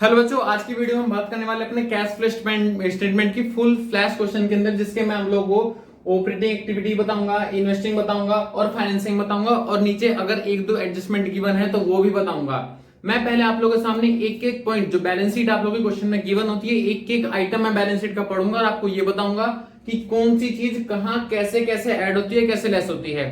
Hello बच्चों, आज की वीडियो में हम बात करने वाले अपने कैश फ्लो स्टेटमेंट की फुल फ्लैश क्वेश्चन के अंदर, जिसके मैं हम लोग को ऑपरेटिंग एक्टिविटी बताऊंगा, इन्वेस्टिंग बताऊंगा और फाइनेंसिंग बताऊंगा, और नीचे अगर एक दो एडजस्टमेंट गिवन है तो वो भी बताऊंगा। मैं पहले आप लोगों के सामने एक एक पॉइंट, जो बैलेंस शीट आप लोगों के क्वेश्चन में गिवन होती है, एक एक आइटम मैं बैलेंस शीट का पढ़ूंगा और आपको ये बताऊंगा कि कौन सी चीज कहां कैसे कैसे ऐड होती है, कैसे लेस होती है।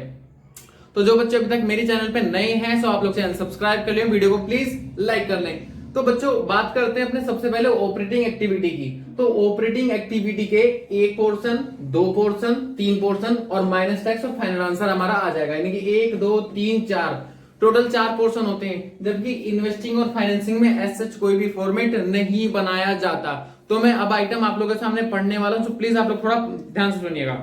तो जो बच्चे अभी तक मेरे चैनल पे नए हैं, सो आप लोग चैनल सब्सक्राइब कर लें, वीडियो को प्लीज लाइक कर लें। तो बच्चों बात करते हैं अपने सबसे पहले ऑपरेटिंग एक्टिविटी की। तो ऑपरेटिंग एक्टिविटी के एक पोर्शन, दो पोर्शन, तीन पोर्शन और माइनस टैक्स और फाइनल आंसर हमारा आ जाएगा, यानी कि एक दो तीन चार, टोटल चार पोर्शन होते हैं। जबकि इन्वेस्टिंग और फाइनेंसिंग में एज सच कोई भी फॉर्मेट नहीं बनाया जाता। तो मैं अब आइटम आप लोगों के सामने पढ़ने वाला हूं, तो प्लीज आप लोग थोड़ा ध्यान से सुनिएगा।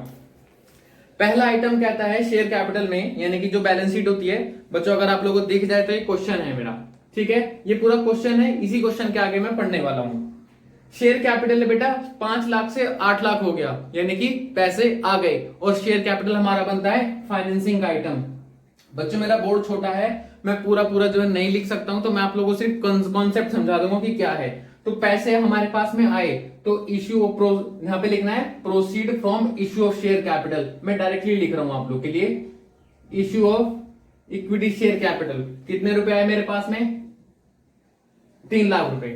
पहला आइटम कहता है शेयर कैपिटल में, यानी कि जो बैलेंस शीट होती है बच्चों, अगर आप लोगों को दिख जाए तो ये क्वेश्चन है मेरा, ठीक है, ये पूरा क्वेश्चन है, इसी क्वेश्चन के आगे मैं पढ़ने वाला हूं। शेयर कैपिटल है बेटा 5 लाख से 8 लाख हो गया, यानी कि पैसे आ गए, और शेयर कैपिटल हमारा बनता है फाइनेंसिंग का आइटम। बच्चों मेरा बोर्ड छोटा है, मैं पूरा पूरा जो है नहीं लिख सकता हूं, तो मैं आप लोगों को सिर्फ कॉन्सेप्ट समझा दूंगा कि क्या है। तो पैसे हमारे पास में आए तो इश्यू ऑफ, यहां पे लिखना है proceed from issue of share capital. मैं डायरेक्टली लिख रहा हूं आप लोग के लिए, issue of equity share capital. कितने रुपए आए मेरे पास में? 3 लाख रुपए।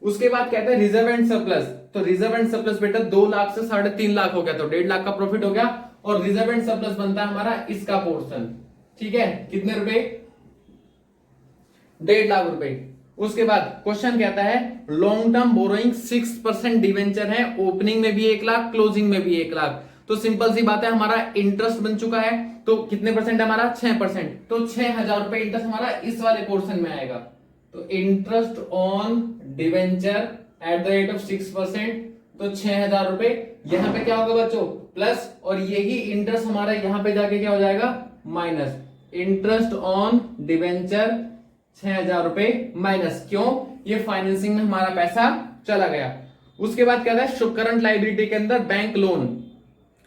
उसके बाद कहता है रिजर्व एंड सरप्लस। तो रिजर्व एंड सरप्लस बेटा 2 लाख से 3.5 लाख हो गया, तो 1.5 लाख का प्रॉफिट हो गया, और रिजर्व एंड सरप्लस बनता है हमारा इसका पोर्शन, ठीक है। कितने रुपए? 1.5 लाख रुपए। उसके बाद क्वेश्चन कहता है लॉन्ग टर्म बोरोइंग 6% डिवेंचर है, ओपनिंग में भी 1 लाख, क्लोजिंग में भी 1 लाख। तो सिंपल सी बात है, हमारा इंटरेस्ट बन चुका है, तो कितने परसेंट हमारा? 6%। तो 6,000 रुपए इंटरेस्ट हमारा इस वाले पोर्शन में आएगा। तो interest on debenture at the rate of 6%, तो 6,000 रुपए। यहां पे क्या होगा बच्चों? प्लस, और यही इंटरेस्ट हमारा यहां पे जाके क्या हो जाएगा? माइनस। इंटरेस्ट ऑन डिवेंचर 6,000 रुपए माइनस, क्यों? ये फाइनेंसिंग में हमारा पैसा चला गया। उसके बाद क्या है, करंट लाइबिलिटी के अंदर बैंक लोन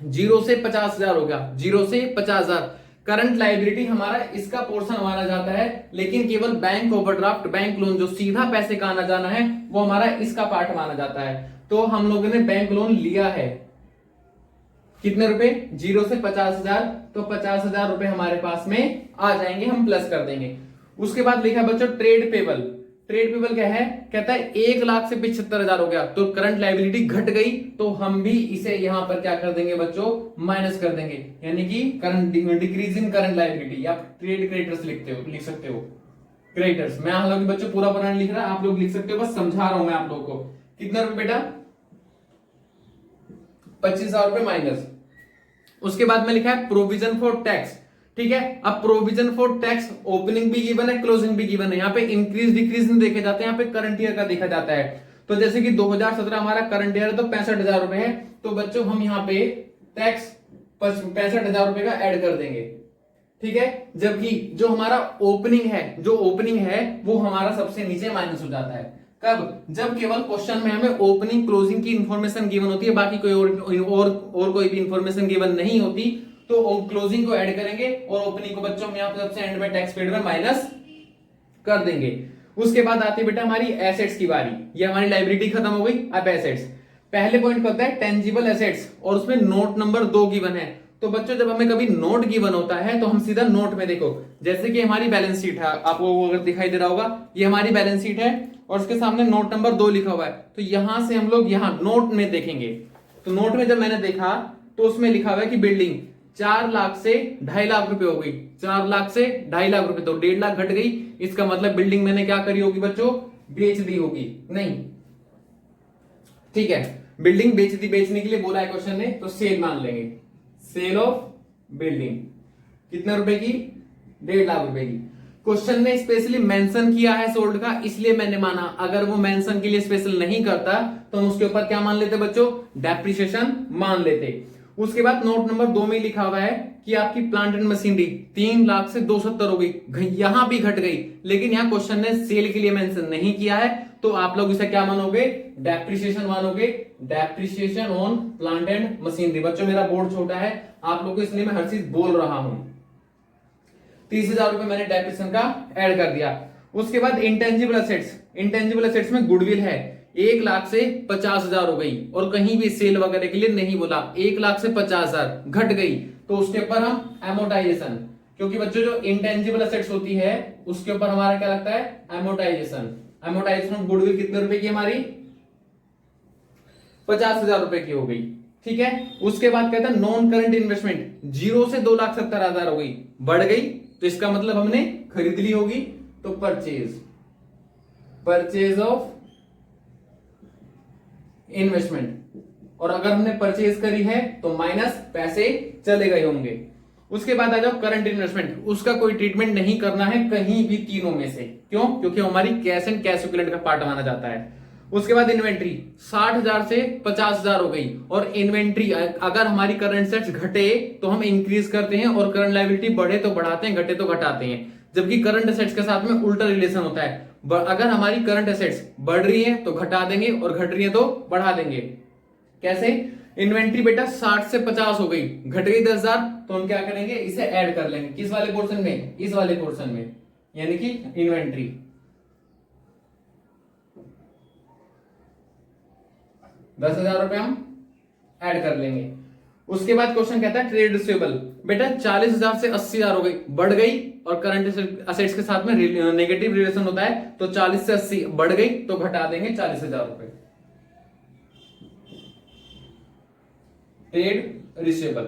0 से 50,000 हो गया, 0 से 50,000। करंट लाइबिलिटी हमारा इसका पोर्शन माना जाता है, लेकिन केवल बैंक ओवरड्राफ्ट, बैंक लोन जो सीधा पैसे का आना जाना है, वो हमारा इसका पार्ट माना जाता है। तो हम लोगों ने बैंक लोन लिया है, कितने रुपए? 0 से 50,000, तो 50,000 रुपए हमारे पास में आ जाएंगे, हम प्लस कर देंगे। उसके बाद लिखा बच्चों ट्रेड पेबल। ट्रेड पेबल क्या है? कहता है 1 लाख से 75,000 हो गया, तो करंट लाइबिलिटी घट गई, तो हम भी इसे यहां पर क्या कर देंगे बच्चों? माइनस कर देंगे, यानी कि current decrease in current liability, या ट्रेड क्रेडिटर्स लिख सकते हो, क्रेडिटर्स। मैं हालांकि बच्चों पूरा पूरा लिख रहा, आप लोग लिख सकते हो, बस समझा रहा हूं मैं आप लोगों को। कितना रुपए बेटा? 25,000 रुपए माइनस। उसके बाद में लिखा है प्रोविजन फॉर टैक्स, ठीक है। अब प्रोविजन फॉर टैक्स ओपनिंग भी गिवन है, क्लोजिंग भी गिवन है। यहाँ पे इंक्रीज डिक्रीज नहीं देखे जाते, यहाँ पे करंट ईयर का देखा जाता है। तो जैसे कि 2017 हमारा करंट ईयर है, तो 65,000 रुपए है, तो बच्चों हम यहाँ पे टैक्स 65,000 रुपए का ऐड कर देंगे, ठीक है। जबकि जो हमारा ओपनिंग है वो हमारा सबसे नीचे माइनस हो जाता है। कब? जब केवल क्वेश्चन में हमें ओपनिंग क्लोजिंग की इंफॉर्मेशन गिवन होती है, बाकी कोई और कोई भी इंफॉर्मेशन गिवन नहीं होती, तो क्लोजिंग को ऐड करेंगे और ओपनिंग को बच्चों हम यहाँ पे सबसे एंड में टैक्स पेड में माइनस कर देंगे। उसके बाद आती है बेटा हमारी एसेट्स की बारी। ये हमारी लाइबिलिटी खत्म हो गई, अब एसेट्स। पहले पॉइंट होता है टेंजिबल एसेट्स, और उसमें नोट नंबर 2 गिवन है। तो बच्चों जब हमें कभी नोट गिवन होता है तो हम सीधा नोट में देखो, जैसे कि हमारी बैलेंस शीट है, आपको अगर दिखाई दे रहा होगा, ये हमारी बैलेंस शीट है और उसके सामने नोट नंबर 2 लिखा हुआ है। तो यहां से हम लोग यहां नोट में देखेंगे। तो नोट में जब मैंने देखा तो उसमें लिखा हुआ है कि बिल्डिंग 4 लाख से 2.5 लाख रुपए हो गई, 4 लाख से 2.5 लाख रुपए, तो 1.5 लाख घट गई। इसका मतलब बिल्डिंग मैंने क्या करी होगी बच्चों? बेच दी होगी, नहीं, ठीक है। बिल्डिंग बेच दी, बेचने के लिए बोला है क्वेश्चन ने, तो सेल मान लेंगे, सेल ऑफ बिल्डिंग। कितने रुपए की? 1.5 लाख रुपए की। क्वेश्चन ने स्पेशली मेंशन किया है सोल्ड का, इसलिए मैंने माना। अगर वो मेंशन के लिए स्पेशल नहीं करता तो हम उसके ऊपर क्या मान लेते बच्चों? डेप्रिसिएशन मान लेते। उसके बाद नोट नंबर 2 में लिखा हुआ है कि आपकी प्लांट एंड मशीनरी 3 लाख से 270 हो गई, यहां भी घट गई, लेकिन यहां क्वेश्चन ने सेल के लिए मेंशन नहीं किया है, तो आप लोग इसे क्या मानोगे? डेप्रिसिएशन मानोगे, depreciation on plant and machinery. बच्चों मेरा बोर्ड छोटा है, आप लोग को इसलिए मैं हर चीज बोल रहा हूं। 30,000 रुपए मैंने डेप्रिसिएशन का ऐड कर दिया। उसके बाद इंटेंजिबल असेट्स, इंटेंजिबल असेट्स में गुडविल है 1 लाख से 50,000 हो गई, और कहीं भी सेल वगैरह के लिए नहीं बोला, 1 लाख से 50,000 घट गई, तो उसके ऊपर हम एमोटाइजेशन, क्योंकि बच्चों जो इंटेंजिबल असेट्स होती है उसके ऊपर हमारा क्या लगता है, एमोटाइजेशन। एमोटाइजेशन ऑफ गुडविल कितने रुपए की हमारी, 50,000 रुपए की हो गई, ठीक है। उसके बाद कहता है नॉन करंट इन्वेस्टमेंट 0 से 2,70,000 हो गई, बढ़ गई, तो इसका मतलब हमने खरीद ली होगी, तो परचेज ऑफ इन्वेस्टमेंट, और अगर हमने परचेज करी है तो माइनस पैसे चले गए होंगे। उसके बाद आ जाओ करंट इन्वेस्टमेंट, उसका कोई ट्रीटमेंट नहीं करना है कहीं भी तीनों में से, क्यों, क्योंकि हमारी कैश एंड कैश इक्विवेलेंट का पार्ट माना जाता है। उसके बाद इन्वेंट्री 60,000 से 50,000 हो गई, और इन्वेंट्री अगर हमारी करंट एसेट्स घटे तो हम इंक्रीज करते हैं, और करंट लायबिलिटी बढ़े तो बढ़ाते हैं, घटे तो घटाते हैं, जबकि करंट एसेट्स के साथ में उल्टा रिलेशन होता है। अगर हमारी करंट एसेट्स बढ़ रही है तो घटा देंगे, और घट रही है तो बढ़ा देंगे। कैसे, इन्वेंट्री बेटा 60 से 50 हो गई, घट गई 10,000, तो हम क्या करेंगे, इसे ऐड कर लेंगे, किस वाले पोर्शन में, इस वाले पोर्शन में, यानी कि इन्वेंट्री 10,000 रुपए हम ऐड कर लेंगे। उसके बाद क्वेश्चन कहता है ट्रेड रिसीवेबल, बेटा 40,000 से 80,000 हो गई, बढ़ गई, और करंट असेट्स के साथ में नेगेटिव रिलेशन होता है, तो 40 से 80 बढ़ गई, तो घटा देंगे 40,000 रुपए। Trade receivable.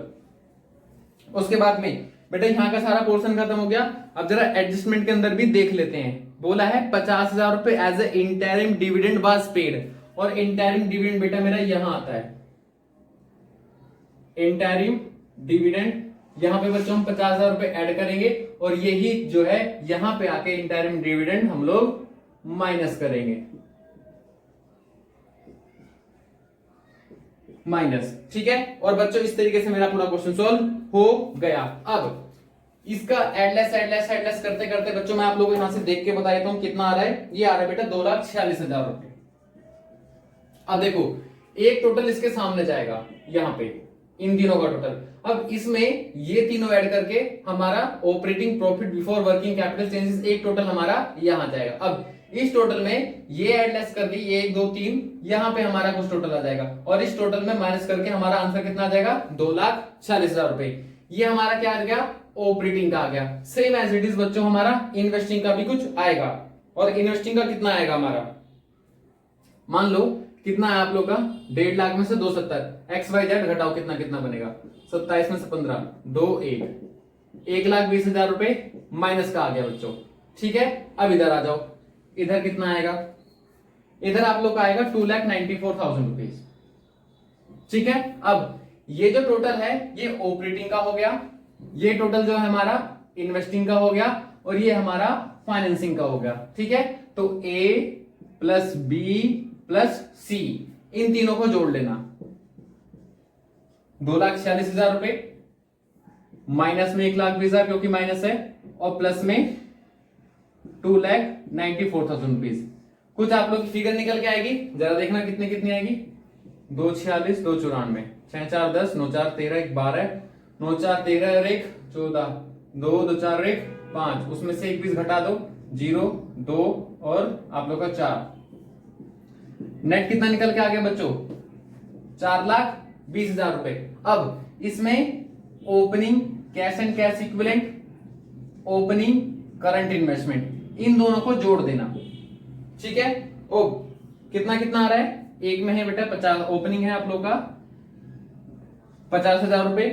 उसके बाद में बेटा यहां का सारा पोर्शन खत्म हो गया। अब जरा एडजस्टमेंट के अंदर भी देख लेते हैं। बोला है 50,000 रुपए as a interim dividend was paid, और इंटरिम डिविडेंड बेटा मेरा यहां आता है, इंटरिम डिविडेंड, यहां पे बच्चों हम 50,000 रुपए ऐड करेंगे, और यही जो है यहां पे आके इंटरिम डिविडेंड हम लोग माइनस करेंगे, माइनस, ठीक है। और बच्चों इस तरीके से मेरा पूरा क्वेश्चन सॉल्व हो गया। अब इसका एडलेस करते करते बच्चों मैं आप लोगों को यहां से देख के बता देता हूं कितना आ रहा है। ये आ रहा है बेटा 2,46,000 रुपए। अब देखो एक टोटल इसके सामने जाएगा, यहां पे इन तीनों का टोटल। अब इसमें ये तीनों ऐड करके हमारा operating profit before working capital changes एक टोटल हमारा यहां जाएगा। अब इस टोटल में ये ऐड लेस कर दी, 1 2 3, यहां पे हमारा कुछ टोटल आ जाएगा, और इस टोटल में माइनस करके हमारा आंसर कितना आ जाएगा, 2,46,000 रुपए। ये हमारा क्या आ गया, ऑपरेटिंग का आ गया। सेम एज इट इज बच्चों हमारा इन्वेस्टिंग का भी कुछ आएगा, और इन्वेस्टिंग का कितना आएगा हमारा, मान लो कितना है आप लोग का, 1.5 लाख में से 270, XYZ घटाओ कितना कितना बनेगा, 27 में से 15, 2 1, 1,20,000 रुपए माइनस का आ गया बच्चों, ठीक है। अब इधर आ जाओ, इधर कितना आएगा, इधर आप लोग का आएगा 2,94,000 रुपीज, ठीक है। अब ये जो टोटल है ये ऑपरेटिंग का हो गया, ये टोटल जो है हमारा इन्वेस्टिंग का हो गया, और ये हमारा फाइनेंसिंग का हो गया, ठीक है। तो A plus B plus C, इन तीनों को जोड़ लेना, 2,46,000 रुपए, माइनस में 1,20,000 क्योंकि माइनस है, और प्लस में 2,94,000 रुपीज। कुछ आप लोग की फिगर निकल के आएगी, जरा देखना कितनी कितनी आएगी, 2,46, 2,94, 6 4 10, 9 4 13, 1 12, 9 4 13 और 1 14, 2 2 4 1 5, उसमें से 21 घटा दो, 0 2 और आप लोग का 4, नेट कितना निकल के आ गया बच्चों, 4,20,000 रुपए। अब इसमें opening cash and cash equivalent, opening current investment, इन दोनों को जोड़ देना, ठीक है। ओ कितना कितना आ रहा है, एक में है बेटा 50, ओपनिंग है आप लोग का 50,000 रुपए,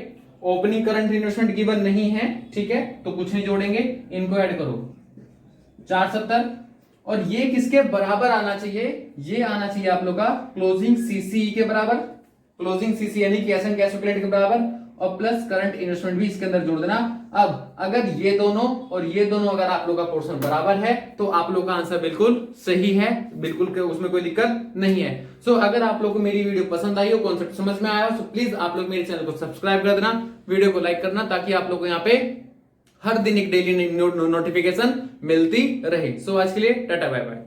ओपनिंग करंट इन्वेस्टमेंट गिवन नहीं है, ठीक है, तो कुछ नहीं जोड़ेंगे, इनको ऐड करो 470, और ये किसके बराबर आना चाहिए, ये आना चाहिए आप लोग का क्लोजिंग सीसी के बराबर, क्लोजिंग सीसी यानी कैश एंड कैश इक्विवेलेंट के बराबर, और प्लस करंट इन्वेस्टमेंट भी इसके अंदर जोड़ देना। अब अगर ये दोनों और ये दोनों अगर आप लोग का पोर्शन बराबर है तो आप लोग का आंसर बिल्कुल सही है, बिल्कुल उसमें कोई दिक्कत नहीं है। सो अगर आप लोग को मेरी वीडियो पसंद आई हो, कॉन्सेप्ट समझ में आया हो, तो प्लीज आप लोग मेरे चैनल को सब्सक्राइब कर देना, वीडियो को लाइक करना, ताकि आप लोग को यहाँ पे हर दिन एक डेली नोटिफिकेशन मिलती रहे। सो आज के लिए टाटा बाय बाय।